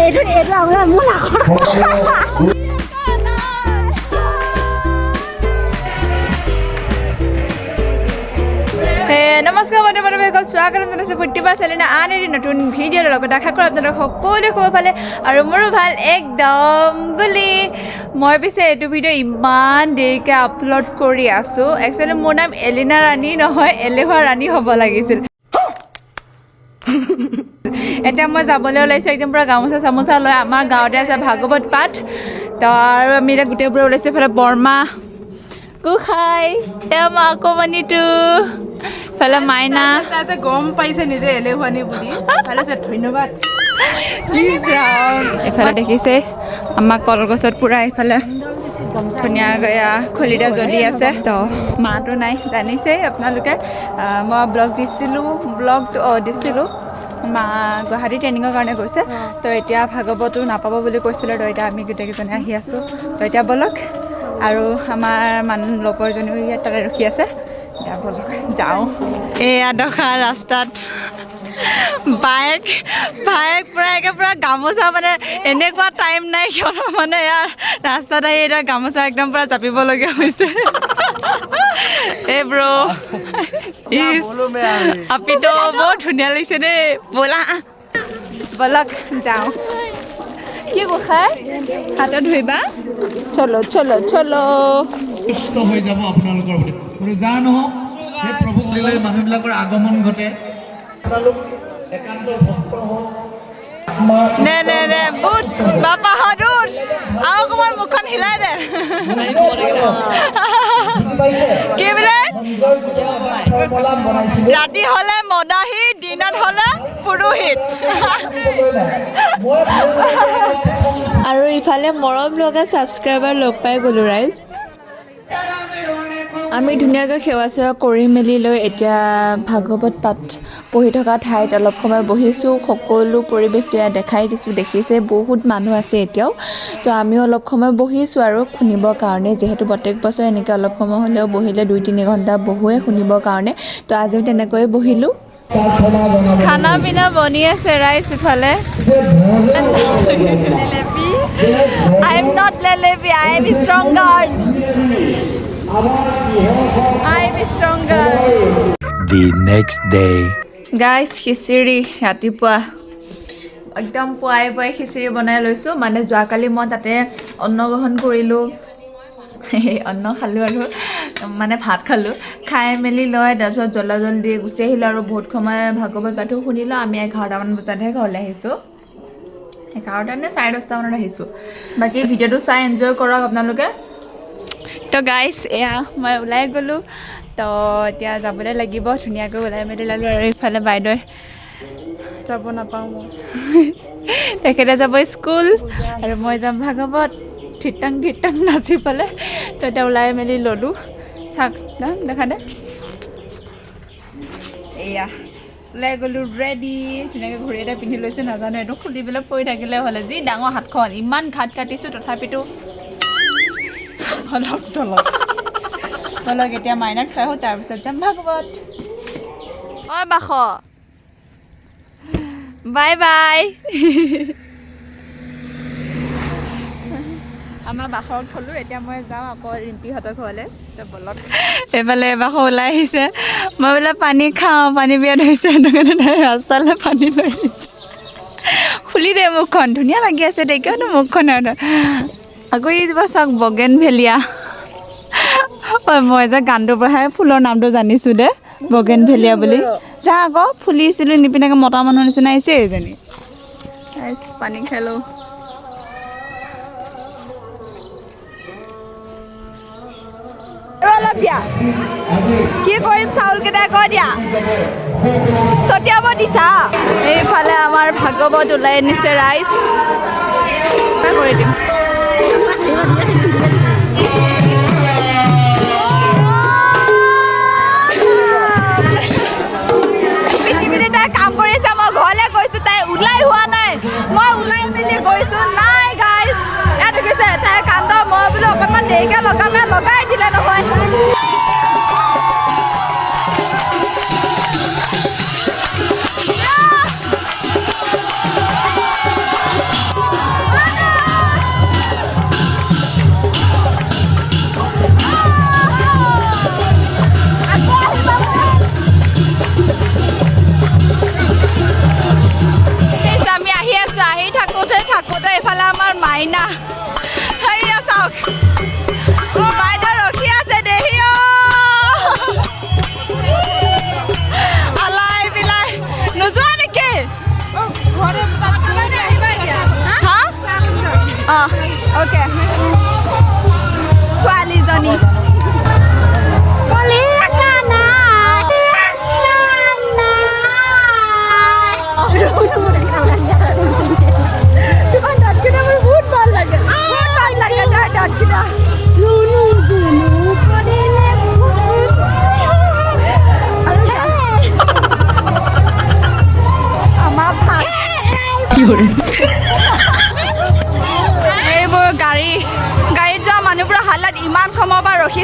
এইটো আমাৰ মোৰ নাকৰ নমস্কাৰ বন্ধুসকল স্বাগতম জনাইছোঁ প্ৰতিভা চেলিনা আন এটি নতুন ভিডিঅ'ৰ লগত আশা কৰোঁ আপোনালোক সকলোৱে খবৰ ভালে আৰু মোৰো ভাল একদম গুলি মই পিছে এইটো ভিডিঅ' ইমান দেৰিকৈ আপলোড কৰি আছোঁ একচুৱেলি মোৰ নাম এলিনা ৰাণী নহয় এলেহুৱা ৰাণী হ'ব লাগিছিল এতিয়া মই যাবলৈ ওলাইছোঁ একদম পূৰা গামোচা চামোচা লৈ আমাৰ গাঁৱতে আছে ভাগৱত পাঠ তো আৰু আমি এতিয়া গোটেইবোৰে ওলাইছোঁ এইফালে বৰমা কুখাই এয়া মা অকণমানিটো ইফালে মাইনা তাতে গম পাইছে নিজে এলেহুৱানী বুলি ভালে আছে ধন্যবাদ এইফালে দেখিছে আমাৰ কলগছত পূৰা এইফালে ধুনীয়াকৈ খলিতা জ্বলি আছে তো মাটো নাই জানিছেই আপোনালোকে মই ব্লগ দিছিলোঁ মা গুৱাহাটী ট্ৰেইনিঙৰ কাৰণে গৈছে তো এতিয়া ভাগৱতো নাপাব বুলি কৈছিলে তো এতিয়া আমি গোটেইকেইজনে আহি আছোঁ তো এতিয়া ব'লক আৰু আমাৰ লগৰজনীও ইয়াত তাতে ৰখি আছে এতিয়া ব'লক যাওঁ এয়া দখা ৰাস্তাত বাইক পূৰা গামোচা মানে এনেকুৱা টাইম নাই কিয়নো মানে ইয়াৰ ৰাস্তাত আহি এতিয়া গামোচা একদম পূৰা জাপিবলগীয়া হৈছে এই ব্ৰ আপিটো বৰ ধুনীয়া লাগিছে দেই ব'লা ব'লক যাওঁ কি গোসাই হাতত ধুইবা চলো চলো চলো কৃষ্ণ হৈ যাব আপোনালোকৰ প্ৰতি যা নহওক সেই প্ৰভুক লৈ মানুহবিলাকৰ আগমন ঘটে আপোনালোক একান্ত ভক্ত হওক নে বুট বাপা হদুৰ আৰু অকণমান মুখখন হিলাই দে কি বোলে ৰাতি হ'লে মদাহী দিনত হ'লে পুৰোহিত আৰু ইফালে মৰম লগা ছাবস্ক্ৰাইবাৰ লগ পাই গ'লোঁ ৰাইজ আমি ধুনীয়াকৈ সেৱা চেৱা কৰি মেলি লৈ এতিয়া ভাগৱত পাঠ পঢ়ি থকা ঠাইত অলপ সময় বহিছোঁ সকলো পৰিৱেশটো ইয়াত দেখাই দিছোঁ দেখিছে বহুত মানুহ আছে এতিয়াও তো আমিও অলপ সময় বহিছোঁ আৰু শুনিবৰ কাৰণে যিহেতু প্ৰত্যেক বছৰ এনেকৈ অলপ সময় হ'লেও বহিলে 2-3 ঘণ্টা বহুৱে শুনিবৰ কাৰণে তো আজিও তেনেকৈয়ে বহিলোঁ খানা পিনা বনি আছে ৰাইজ ইফালে আই এম নট লেলেপি I am stronger The next day. Guys খিচিৰি ৰাতিপুৱা একদম পুৱাই খিচিৰি বনাই লৈছোঁ মানে যোৱাকালি মই তাতে অন্ন গ্ৰহণ কৰিলোঁ অন্ন খালোঁ আৰু মানে ভাত খালোঁ খাই মেলি লৈ তাৰপিছত জল্দি গুচি আহিলোঁ আৰু বহুত সময় ভাগৱত পাঠো শুনিলোঁ আমি 11টামান বজাতহে ঘৰলৈ আহিছোঁ 11টা নে 10:30 মানত আহিছোঁ বাকী ভিডিঅ'টো চাই এনজয় কৰক আপোনালোকে তো গাইজ এয়া মই ওলাই গ'লোঁ তো এতিয়া যাবলৈ লাগিব ধুনীয়াকৈ ওলাই মেলি ল'লোঁ আৰু ইফালে বাইদেৱে যাব নাপাওঁ মই তেখেতে যাব স্কুল আৰু মই যাম ভাগৱত ধিটাং নাচি পেলাই তো এতিয়া ওলাই মেলি ল'লোঁ চাওক দেখা দে এয়া ওলাই গ'লোঁ ৰেডি ধুনীয়াকৈ ঘড়ী এটা পিন্ধি লৈছোঁ নাজানো এইটো খুলি পেলাই পৰি থাকিলে হ'লে যি ডাঙৰ হাতখন ইমান ঘাট কাটিছোঁ তথাপিতো অলপ এতিয়া মাইনাত খাই আহোঁ তাৰপিছত যাম ভাগৱত অ' বাস বাই বাই আমাৰ বাসক থ'লোঁ এতিয়া মই যাওঁ আকৌ ৰিম্পীহঁতৰ ঘৰলৈ তো বলক এইফালে বাস ওলাই আহিছে মই বোলে পানী খাওঁ পানী বিয়াত হৈছে সেইটো কাৰণে ৰাস্তালৈ পানী লৈ আহিছে খুলি দে মুখখন ধুনীয়া লাগি আছে দে কিয়নো মুখখন আৰু আকৌ এই কিবা চাওক বগেন ভেলিয়া মই যে গানটোৰ পৰাহে ফুলৰ নামটো জানিছোঁ দে বগেন ভেলিয়া বুলি যা আকৌ ফুলিছিলোঁ নিপিনাকৈ মতা মানুহৰ নিচিনা আহিছে এইজনী পানী খালোঁ অলপ দিয়া কি কৰিম চাউলকেইটা কৈ দিয়া ছটিয়াব দিছা এইফালে আমাৰ ভাগৱত ওলাই আনিছে ৰাইজ কৰি দিম তাই কাম কৰি আছে মই ঘৰলৈ গৈছোঁ তাই ওলাই হোৱা নাই মই ওলাই মেলি গৈছোঁ নাই গাইজ ইয়াত দেখিছে তাই কান্দ মই বোলো অকণমান দেৰিকৈ লগাই দিলে নহয়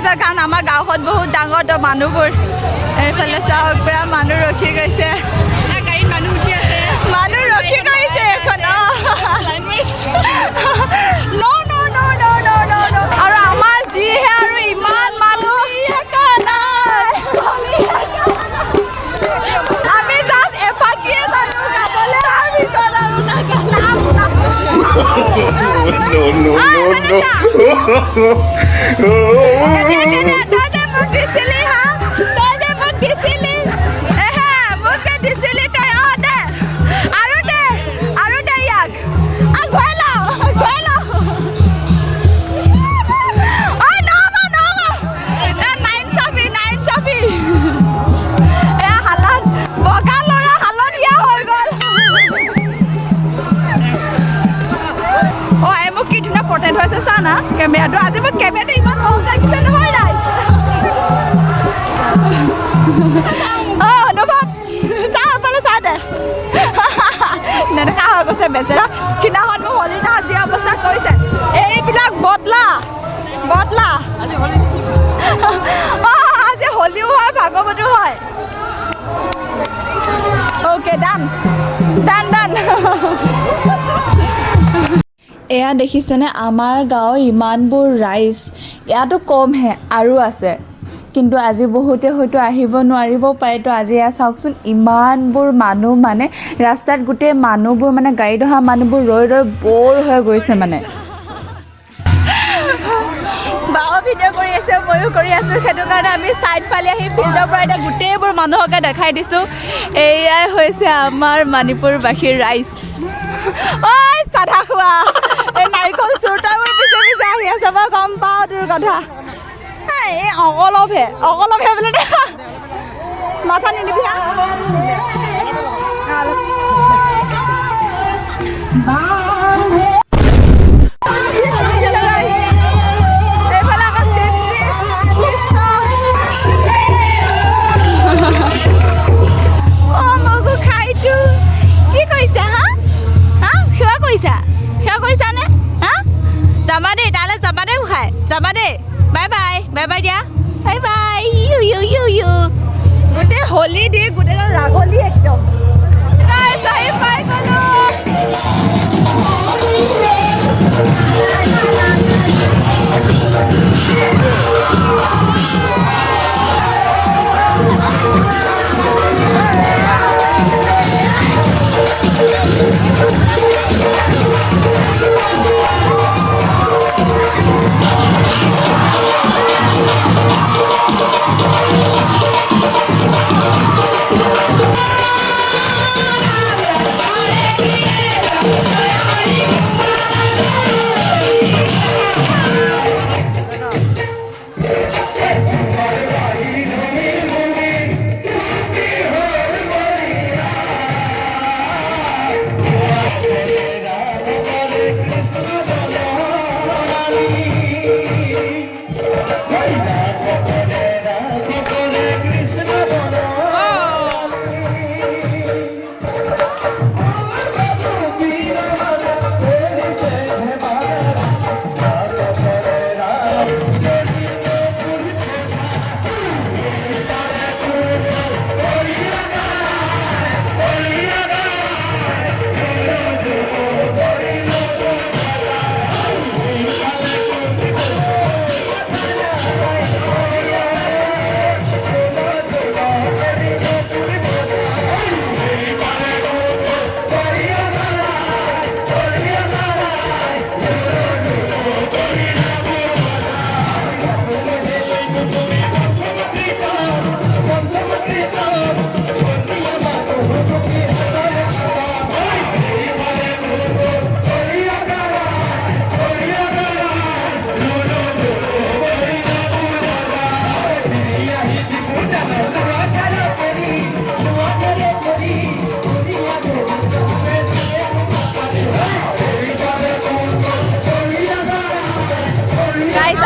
গৈছে কাৰণ আমাৰ গাঁওখন বহুত ডাঙৰ তো মানুহবোৰ এইফালে চাওক পুৰা মানুহ ৰখি গৈছে গাড়ীত মানুহ উঠি আছে মানুহ ৰখি গৈছে এখন আৰু আমাৰ যিহে আৰু ইমান মানুহ আমি জাষ্ট এফাকিয়ে জানো গাবলৈ তাৰ ভিতৰত আৰু নাজানো পটেট হৈছে চা না কেমেৰাটো আজি মই কেমেৰাটো ইমান সৰু লাগিছে নহয় ৰাইজ অনুভৱ চা এইফালে চা দে নেদেখা হৈ গৈছে বেচেৰা সিদিনাখন মোৰ হলিনা যি অৱস্থা কৰিছে এইবিলাক বদলা আজি হলিও হয় ভাগৱতো হয় অ'কে ডান এয়া দেখিছেনে আমাৰ গাঁৱৰ ইমানবোৰ ৰাইজ ইয়াতো কমহে আৰু আছে কিন্তু আজি বহুতে হয়তো আহিব নোৱাৰিব পাৰে তো আজি এয়া চাওকচোন ইমানবোৰ মানুহ মানে ৰাস্তাত গোটেই মানুহবোৰ মানে গাড়ীত অহা মানুহবোৰ ৰৈ বৰ হৈ গৈছে মানে বাও ভিডিঅ' কৰি আছে ময়ো কৰি আছোঁ সেইটো কাৰণে আমি ছাইড ফালে আহি ফিল্ডৰ পৰা এতিয়া গোটেইবোৰ মানুহকে দেখাই দিছোঁ এয়াই হৈছে আমাৰ মণিপুৰবাসীৰ ৰাইজ ঐ চাধা খোৱা এই নাৰিকল চুৰটাবোৰ পিছে আহি আছে মই গম পাওঁ তোৰ কথা এই অকলভে বোলে দে মাথা নিদিবি গোটেই হোলী দিয়ে গোটেই লাগলি একদম পাই গলো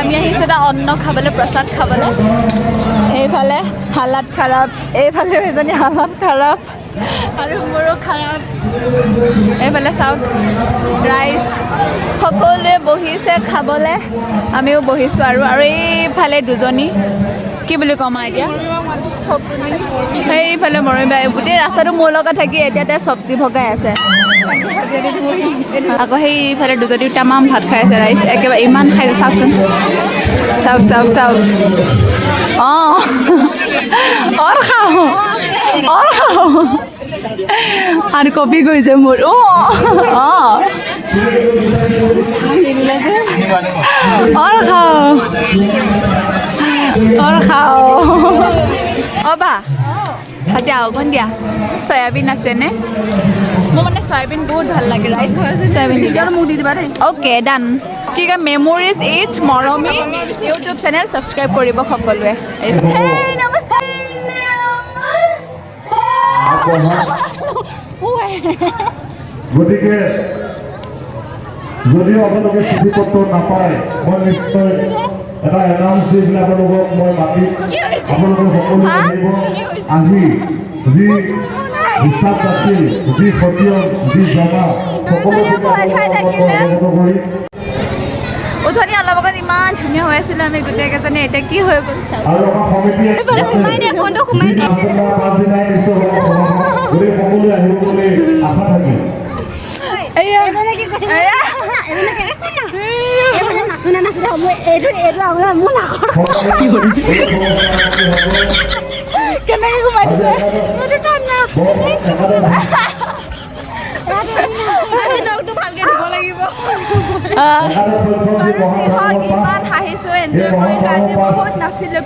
আমি আহিছোঁ এটা অন্ন খাবলৈ প্ৰসাদ খাবলৈ এইফালে হালাত খাৰাপ এইফালেও এজনী হালাত খাৰাপ আৰু মোৰো খাৰাপ এইফালে চাওক ৰাইচ সকলোৱে বহিছে খাবলৈ আমিও বহিছোঁ আৰু এইফালে দুজনী কি বুলি ক'ম আৰু এতিয়া সপোনী সেইফালে মৰমী গোটেই ৰাস্তাটো মোৰ লগত থাকি এতিয়া তাই চব্জি ভগাই আছে আকৌ সেইফালে দুজনী তামাম ভাত খাই আছে ৰাইচ একেবাৰে ইমান খাইছে চাওকচোন চাওক চাওক চাওক অঁ অৰ খাওঁ আৰু কপি কৰিছে মোৰ অঁ और खाओ অঁ বা আজি আওগন দিয়া চয়াবিন আছেনে মোৰ মানে চয়াবিন বহুত ভাল লাগে ৰাইচ চয়াবিন মোক দি দিবা দেই অ'কে ডান কি কয় memories is Moromi YouTube channel subscribe কৰিব সকলোৱে গতিকে যদিও আপোনালোকে চিঠি পত্ৰ নাপায় মই নিশ্চয় এটা এনাউন্স দি পেলাই আপোনালোকক মই মাতিম আপোনালোকে সকলোৱে আহিব আহি যি হিচাপ আছিল যি সতীয়ক যি জমা সকলোকে অৱগত কৰি উঠনি অলপ আগত ইমান ধুনীয়া হৈ আছিলে আমি গোটেইকেইজনী এতিয়া কি হৈ গ'ল আৰু আমাৰ সমিতিয়ে পাঁচদিনাই নিশ্চয় গতিকে সকলোৱে আহিব বুলি আশা থাকিল কেনেকৈ ঘুমাই দিছে ইমান হাঁহিছোঁ এনজয় কৰিলোঁ আজি বহুত নাচিলোঁ